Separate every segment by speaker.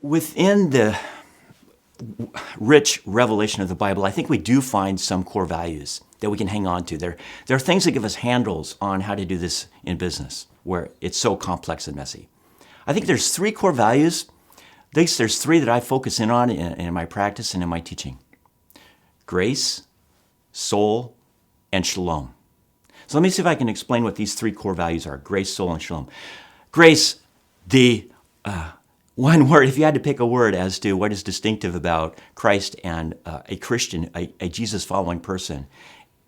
Speaker 1: within the rich revelation of the Bible, I think we do find some core values that we can hang on to. There are things that give us handles on how to do this in business, where it's so complex and messy. I think there's 3 core values. At least there's 3 that I focus in on in my practice and in my teaching: grace, soul, and shalom. So let me see if I can explain what these 3 core values are: grace, soul, and shalom. Grace, the one word, if you had to pick a word as to what is distinctive about Christ and a Christian, a Jesus-following person,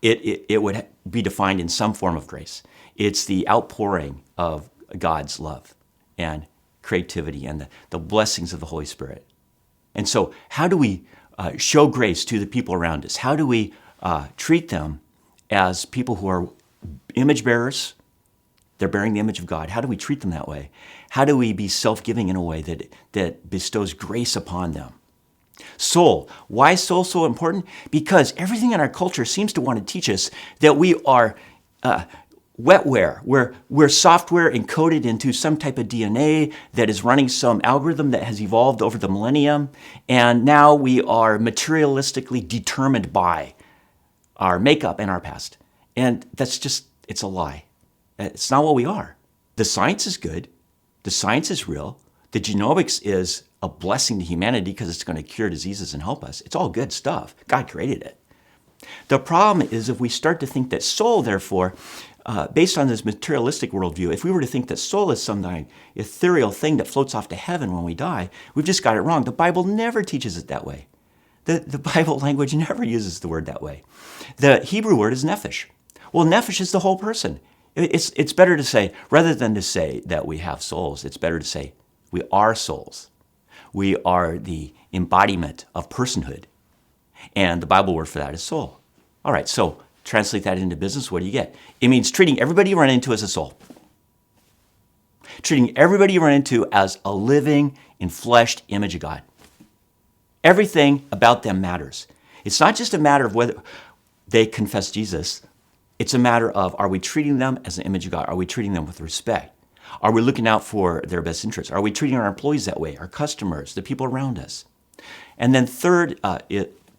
Speaker 1: it would be defined in some form of grace. It's the outpouring of God's love and creativity and the blessings of the Holy Spirit. And so how do we show grace to the people around us? How do we treat them as people who are image bearers? They're bearing the image of God. How do we treat them that way? How do we be self-giving in a way that bestows grace upon them? Soul. Why is soul so important? Because everything in our culture seems to want to teach us that we are wetware. We're software encoded into some type of DNA that is running some algorithm that has evolved over the millennium. And now we are materialistically determined by our makeup and our past. And that's just, it's a lie. It's not what we are. The science is good. The science is real. The genomics is a blessing to humanity because it's going to cure diseases and help us. It's all good stuff. God created it. The problem is if we start to think that soul, therefore, based on this materialistic worldview, if we were to think that soul is some ethereal thing that floats off to heaven when we die, we've just got it wrong. The Bible never teaches it that way. The Bible language never uses the word that way. The Hebrew word is nephesh. Well, nephesh is the whole person. It's better to say, rather than to say that we have souls, it's better to say we are souls. We are the embodiment of personhood. And the Bible word for that is soul. All right, so translate that into business, what do you get? It means treating everybody you run into as a soul. Treating everybody you run into as a living, enfleshed image of God. Everything about them matters. It's not just a matter of whether they confess Jesus. It's a matter of, are we treating them as an image of God? Are we treating them with respect? Are we looking out for their best interests? Are we treating our employees that way, our customers, the people around us? And then third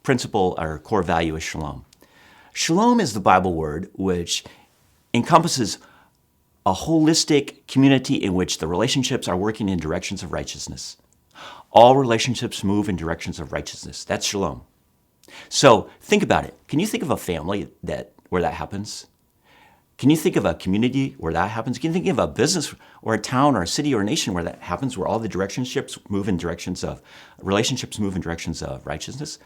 Speaker 1: principle or core value is shalom. Shalom is the Bible word which encompasses a holistic community in which the relationships are working in directions of righteousness. All relationships move in directions of righteousness. That's shalom. So think about it. Can you think of a family where that happens? Can you think of a community where that happens? Can you think of a business or a town or a city or a nation where that happens, where all the relationships move in directions of righteousness?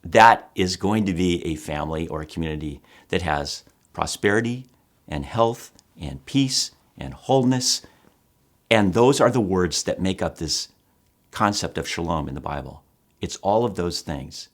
Speaker 1: That is going to be a family or a community that has prosperity and health and peace and wholeness. And those are the words that make up this concept of shalom in the Bible. It's all of those things.